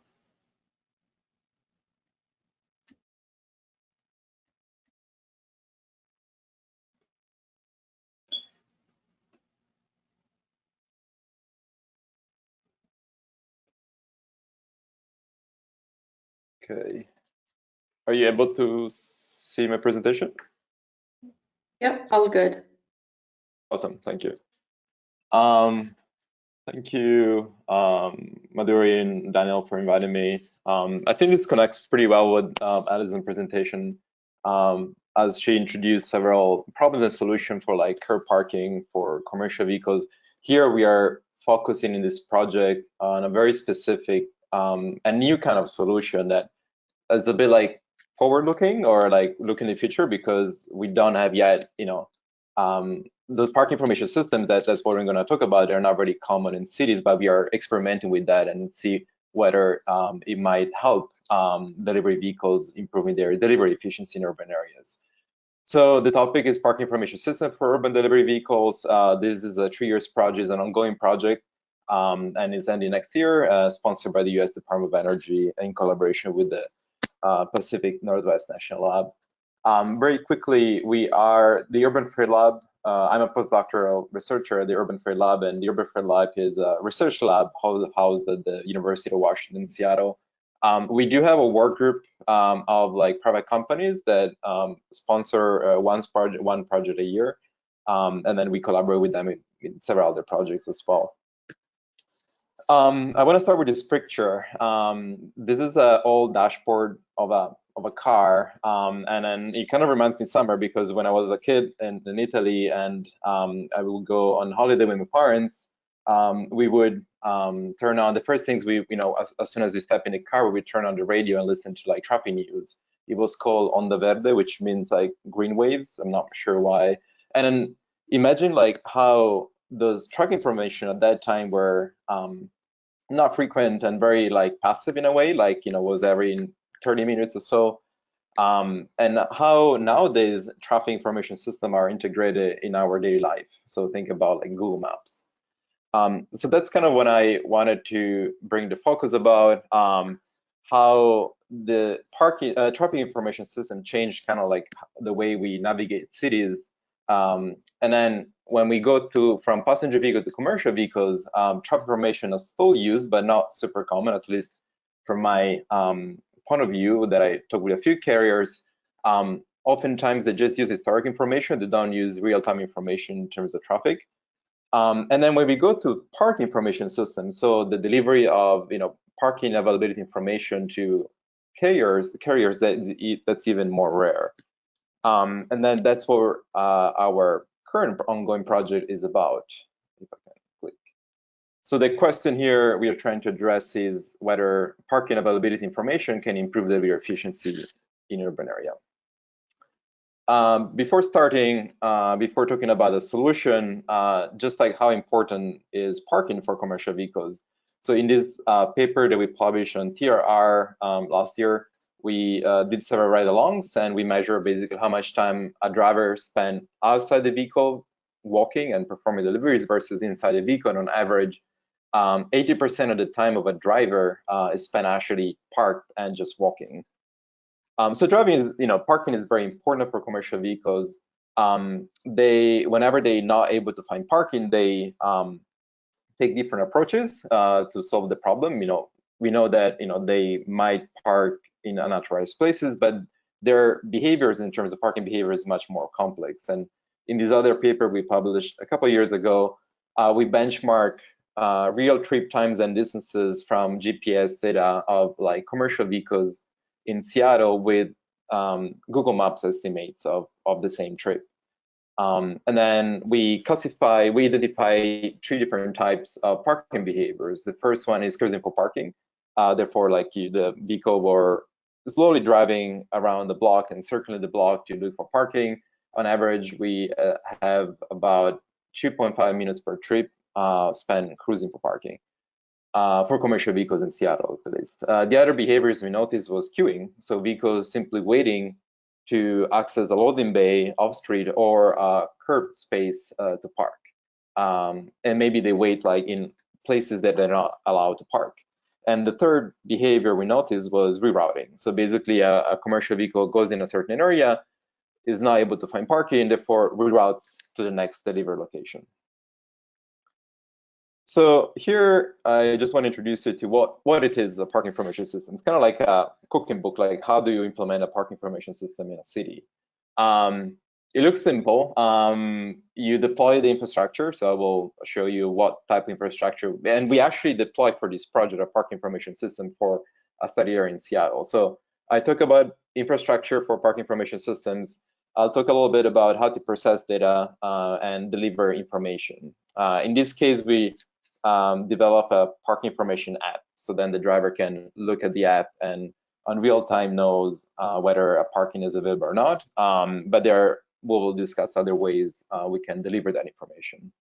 Okay. Are you able to see my presentation? Yep, all good. Awesome, thank you. Thank you, Madhuri and Daniel, for inviting me. I think this connects pretty well with Alison's presentation, as she introduced several problems and solutions for like curb parking for commercial vehicles. Here we are focusing in this project on a very specific a new kind of solution that is a bit like forward-looking or like look in the future, because we don't have yet, you know, those parking information systems that's what we're going to talk about. They're not very common in cities, but we are experimenting with that and see whether it might help delivery vehicles improving their delivery efficiency in urban areas. So the topic is parking information system for urban delivery vehicles. This is a 3-year project, it's an ongoing project, and it's ending next year, sponsored by the U.S. Department of Energy in collaboration with the Pacific Northwest National Lab. Very quickly, we are the Urban Freight Lab. I'm a postdoctoral researcher at the Urban Freight Lab, and the Urban Freight Lab is a research lab housed at the University of Washington, Seattle. We do have a work group of like private companies that sponsor one project a year, and then we collaborate with them in several other projects as well. I want to start with this picture. This is an old dashboard of a car, and then it kind of reminds me of summer, because when I was a kid in Italy and I would go on holiday with my parents, we would turn on the first things we, you know, as soon as we step in the car, we would turn on the radio and listen to like traffic news. It was called Onda Verde, which means like green waves. I'm not sure why. And then imagine like how those truck information at that time were not frequent and very like passive in a way, like, you know, was every 30 minutes or so. And how nowadays traffic information systems are integrated in our daily life. So think about like Google Maps. So that's kind of what I wanted to bring the focus about, how the traffic information system changed kind of like the way we navigate cities. And then when we go from passenger vehicle to commercial vehicles, traffic information is still used, but not super common, at least from my point of view that I talked with a few carriers. Oftentimes they just use historic information. They don't use real-time information in terms of traffic. And then when we go to parking information systems, so the delivery of, you know, parking availability information to carriers, that's even more rare. And then that's what our current ongoing project is about. If I can click. So the question here we are trying to address is whether parking availability information can improve delivery efficiency in urban area. Before starting, before talking about the solution, just like how important is parking for commercial vehicles. So in this paper that we published on TRR last year, we did several ride-alongs, and we measure basically how much time a driver spent outside the vehicle walking and performing deliveries versus inside the vehicle. And on average, 80% of the time of a driver is spent actually parked and just walking. So driving is, you know, parking is very important for commercial vehicles. Whenever they're not able to find parking, they take different approaches to solve the problem. You know, we know that, you know, they might park in unauthorized places, but their behaviors in terms of parking behavior is much more complex. And in this other paper we published a couple of years ago, we benchmark real trip times and distances from GPS data of like commercial vehicles in Seattle with Google Maps estimates of the same trip. And then we identify 3 different types of parking behaviors. The first one is cruising for parking. Therefore, like the vehicle were slowly driving around the block and circling the block to look for parking. On average, we have about 2.5 minutes per trip spent cruising for parking for commercial vehicles in Seattle, at least. The other behaviors we noticed was queuing. So vehicles simply waiting to access the loading bay off street or curb space to park. And maybe they wait like in places that they're not allowed to park. And the third behavior we noticed was rerouting. So basically a commercial vehicle goes in a certain area, is not able to find parking, and therefore reroutes to the next delivery location. So here, I just want to introduce you to what it is, a parking information system. It's kind of like a cooking book, like how do you implement a parking information system in a city? It looks simple. You deploy the infrastructure, so I will show you what type of infrastructure, and we actually deployed for this project a parking information system for a study area in Seattle. So I talk about infrastructure for parking information systems. I'll talk a little bit about how to process data and deliver information. In this case, we develop a parking information app, so then the driver can look at the app and on real time knows whether a parking is available or not. But we will discuss other ways we can deliver that information.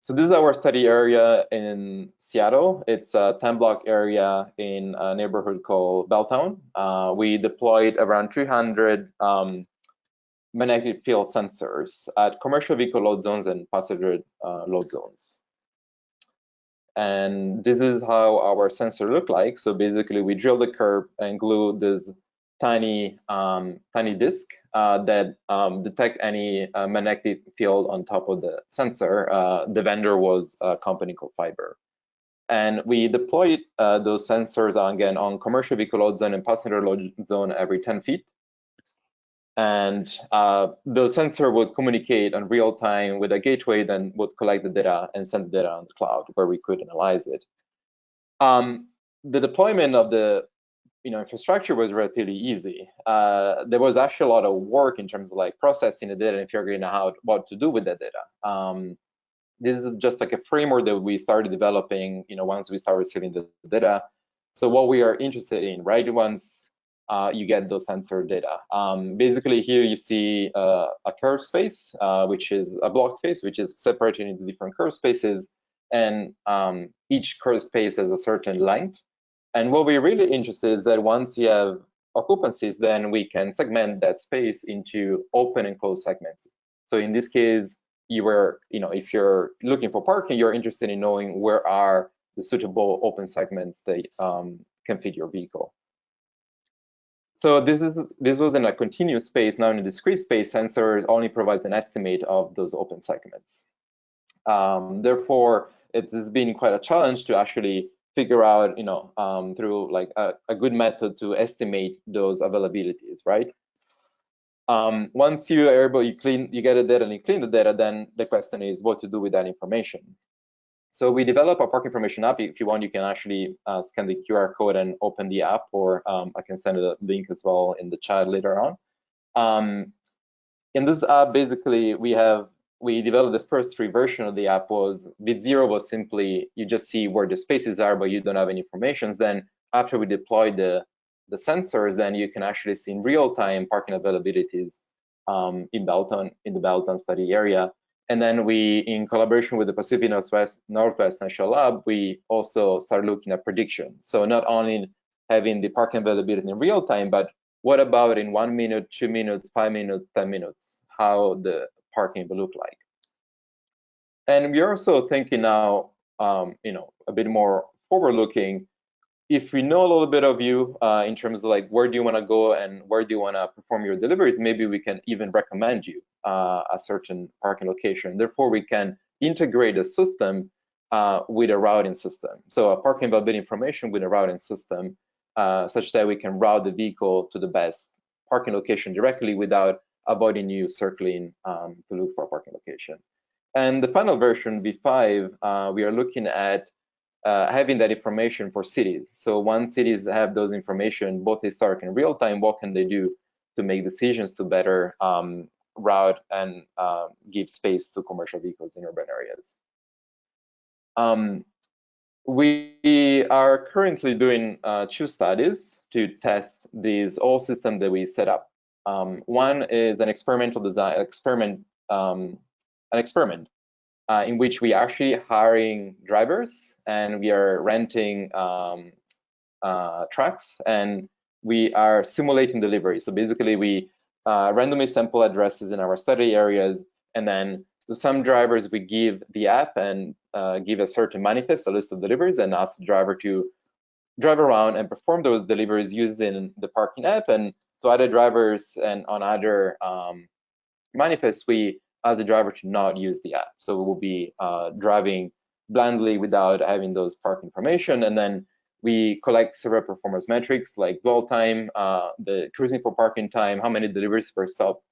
So this is our study area in Seattle. It's a 10-block area in a neighborhood called Belltown. We deployed around 300 magnetic field sensors at commercial vehicle load zones and passenger load zones. And this is how our sensor look like. So basically, we drill the curb and glue this tiny disc that detect any magnetic field on top of the sensor. The vendor was a company called Fiber. And we deployed those sensors again on commercial vehicle load zone and passenger load zone every 10 feet. And the sensor would communicate in real time with a gateway, then would collect the data and send the data on the cloud where we could analyze it. The deployment of the infrastructure was relatively easy. There was actually a lot of work in terms of like processing the data and figuring out what to do with that data. This is just like a framework that we started developing, once we started receiving the data. So what we are interested in, right? Once you get those sensor data. Basically, here you see a curve space, which is a block face, which is separated into different curve spaces, and each curve space has a certain length. And what we're really interested is that once you have occupancies, then we can segment that space into open and closed segments. So in this case, if you're looking for parking, you're interested in knowing where are the suitable open segments that can fit your vehicle. So this was in a continuous space. Now in a discrete space, sensor only provides an estimate of those open segments. Therefore, it has been quite a challenge to actually figure out, through like a good method to estimate those availabilities, right? Once you are able, you get the data and you clean the data, then the question is what to do with that information. So we develop a park information app. If you want, you can actually scan the QR code and open the app, or I can send a link as well in the chat later on. In this app, basically, we developed the first 3 versions of the app. Bit 0 was simply you just see where the spaces are, but you don't have any information. Then after we deploy the sensors, then you can actually see in real time parking availabilities in the Belltown study area. And then we, in collaboration with the Pacific Northwest National Lab, we also start looking at prediction. So not only having the parking availability in real time, but what about in 1 minute, 2 minutes, 5 minutes, 10 minutes, how the parking will look like. And we're also thinking now, a bit more forward-looking. If we know a little bit of you in terms of like where do you want to go and where do you want to perform your deliveries, maybe we can even recommend you a certain parking location. Therefore, we can integrate a system with a routing system. So a parking availability information with a routing system, such that we can route the vehicle to the best parking location directly without avoiding you circling to look for a parking location. And the final version, V5, we are looking at having that information for cities. So once cities have those information, both historic and real time, what can they do to make decisions to better route and give space to commercial vehicles in urban areas? we are currently doing 2 studies to test these all systems that we set up. One is an experimental design experiment, in which we actually hiring drivers and we are renting trucks and we are simulating delivery. So basically, we randomly sample addresses in our study areas, and then to some drivers we give the app and give a certain manifest, a list of deliveries, and ask the driver to drive around and perform those deliveries using the parking app. And to other drivers and on other manifests, we ask the driver to not use the app. So we will be driving blindly without having those park information. And then we collect several performance metrics like dwell time, the cruising for parking time, how many deliveries per stop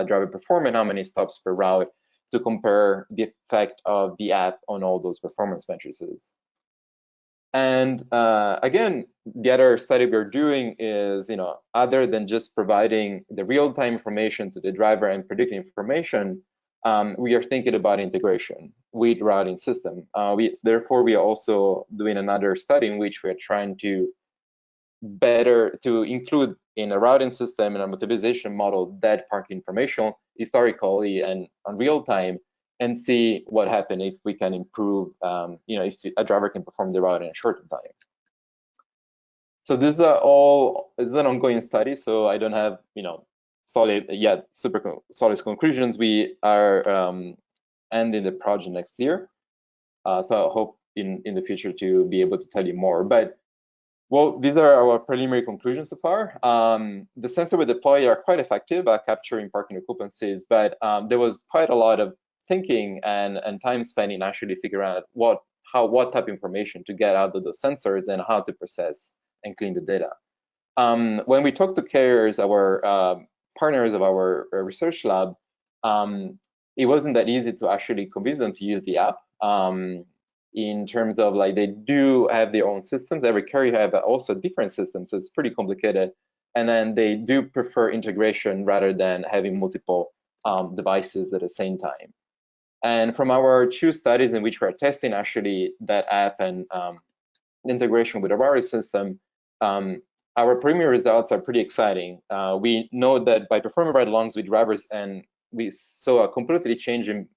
driver perform, and how many stops per route, to compare the effect of the app on all those performance metrics. And again, the other study we're doing is, other than just providing the real-time information to the driver and predicting information, we are thinking about integration with routing system. Therefore, we are also doing another study in which we are trying to include in a routing system and a motorization model that parking information historically and on real time, and see what happens if we can improve, if a driver can perform the route in a shorter time. So this is an ongoing study, so I don't have, super solid conclusions. We are ending the project next year, so I hope in the future to be able to tell you more. But well, these are our preliminary conclusions so far. The sensors we deploy are quite effective at capturing parking occupancies, but there was quite a lot of thinking and time spent in actually figuring out what type of information to get out of those sensors and how to process and clean the data. When we talk to carriers, our partners of our research lab, it wasn't that easy to actually convince them to use the app. In terms of they do have their own systems. Every carrier have also different systems, so it's pretty complicated. And then they do prefer integration rather than having multiple devices at the same time. And from our 2 studies in which we're testing actually that app and integration with a routing system, our preliminary results are pretty exciting. We know that by performing ride-alongs with drivers, and we saw a completely change in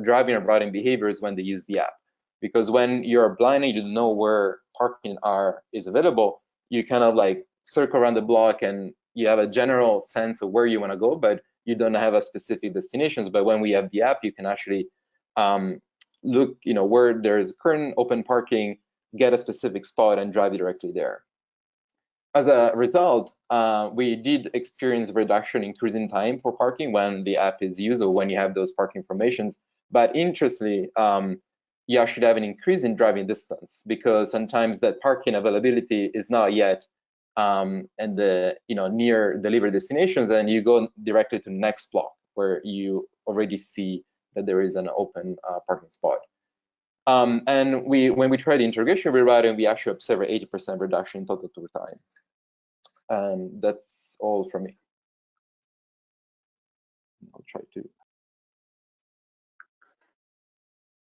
driving and routing behaviors when they use the app. Because when you're blind and you don't know where parking is available, you kind of circle around the block and you have a general sense of where you want to go, but you don't have a specific destinations. But when we have the app, you can actually look, where there's current open parking, get a specific spot and drive directly there. As a result, we did experience a reduction in cruising time for parking when the app is used or when you have those parking informations. But interestingly, you actually have an increase in driving distance, because sometimes that parking availability is not yet and the near delivery destinations, and you go directly to the next block where you already see that there is an open parking spot. And when we tried the integration rerouting, we actually observed 80% reduction in total tour time. And that's all from me. I'll try to.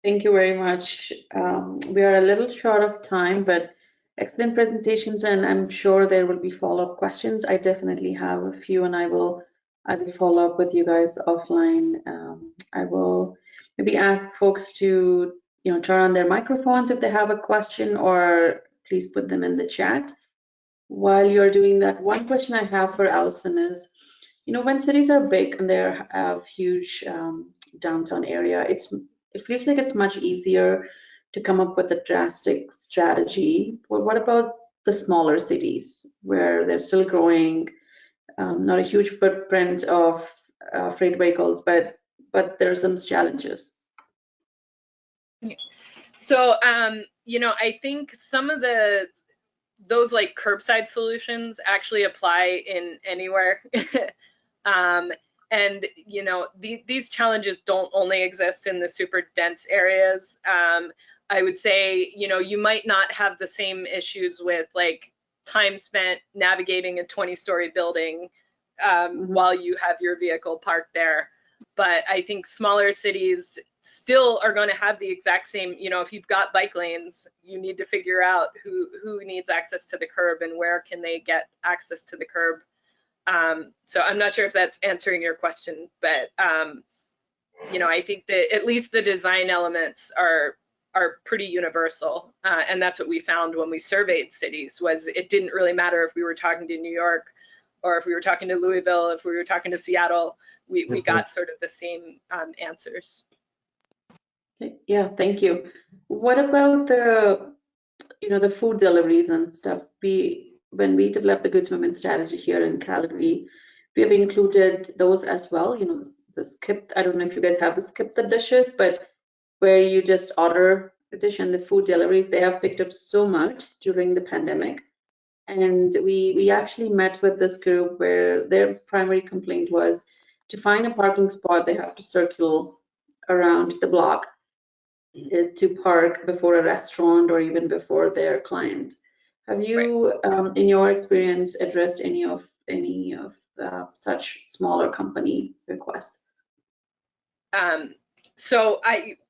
Thank you very much. We are a little short of time, but excellent presentations, and I'm sure there will be follow-up questions. I definitely have a few, and I will follow up with you guys offline. I will maybe ask folks to turn on their microphones if they have a question, or please put them in the chat. While you're doing that, one question I have for Allison is, when cities are big and they have huge downtown area, it feels like it's much easier to come up with a drastic strategy. What about the smaller cities where they're still growing, not a huge footprint of freight vehicles, but there are some challenges? So, I think some of those curbside solutions actually apply in anywhere. And these challenges don't only exist in the super dense areas. I would say you might not have the same issues with time spent navigating a 20-story building while you have your vehicle parked there. But I think smaller cities, still are going to have the exact same, you know, if you've got bike lanes, you need to figure out who needs access to the curb and where can they get access to the curb. So I'm not sure if that's answering your question, but you know, I think that at least the design elements are pretty universal, and that's what we found when we surveyed cities. Was it didn't really matter if we were talking to New York or if we were talking to Louisville, if we were talking to Seattle, we got sort of the same answers. Yeah, thank you. What about the, you know, the food deliveries and stuff? When we developed the goods movement strategy here in Calgary, we have included those as well. You know, the skip, I don't know if you guys have the skip the dishes, but where you just order a dish, and the food deliveries, they have picked up so much during the pandemic. And we actually met with this group where their primary complaint was to find a parking spot, they have to circle around the block to park before a restaurant or even before their client. Have you, in your experience, addressed any of such smaller company requests? So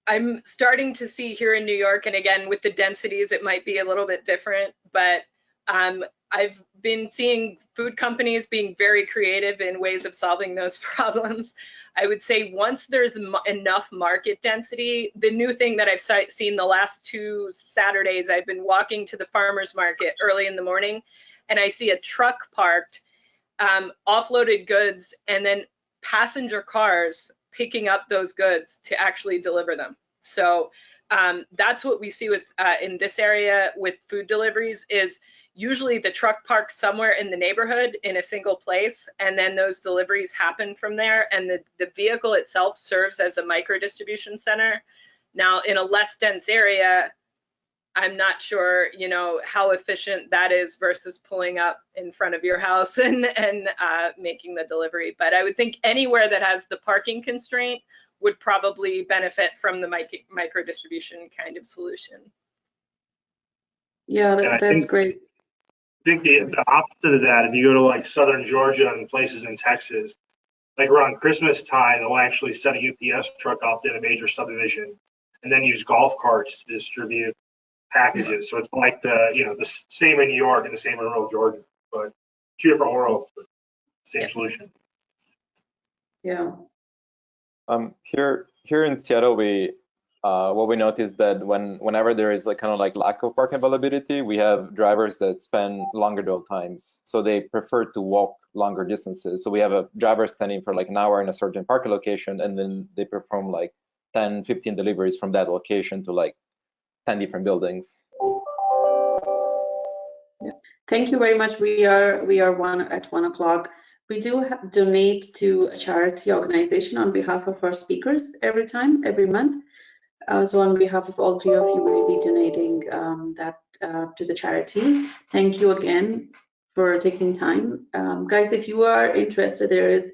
I'm starting to see here in New York, and again with the densities, it might be a little bit different, but I've been seeing food companies being very creative in ways of solving those problems. I would say once there's enough market density, the new thing that I've seen the last 2 Saturdays, I've been walking to the farmer's market early in the morning, and I see a truck parked, offloaded goods, and then passenger cars picking up those goods to actually deliver them. So that's what we see with in this area with food deliveries is usually the truck parks somewhere in the neighborhood in a single place, and then those deliveries happen from there, and the vehicle itself serves as a micro distribution center. Now in a less dense area, I'm not sure, you know, how efficient that is versus pulling up in front of your house and making the delivery. But I would think anywhere that has the parking constraint would probably benefit from the micro distribution kind of solution. Yeah, that's great. I think the opposite of that, if you go to like southern Georgia and places in Texas, like around Christmas time, they'll actually send a UPS truck out in a major subdivision and then use golf carts to distribute packages. So it's like the same in New York and the same in rural Georgia, but 2 different worlds, but same solution. Yeah. Here in Seattle, what we noticed that whenever there is like kind of like lack of parking availability, we have drivers that spend longer dwell times. So they prefer to walk longer distances. So we have a driver standing for like an hour in a certain parking location, and then they perform like 10, 15 deliveries from that location to like 10 different buildings. Yeah. Thank you very much. We are at 1 o'clock. We do donate to a charity organization on behalf of our speakers every month. So on behalf of all 3 of you, we will be donating that to the charity. Thank you again for taking time. Guys, if you are interested, there is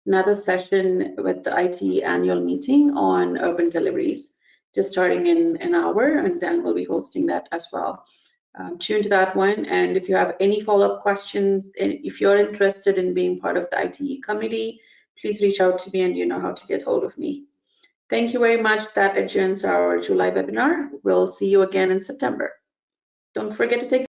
another session with the IT annual meeting on urban deliveries, just starting in an hour, and Dan will be hosting that as well. Tune to that one, and if you have any follow-up questions, and if you're interested in being part of the ITE committee, please reach out to me, and you know how to get hold of me. Thank you very much. That adjourns our July webinar. We'll see you again in September. Don't forget to take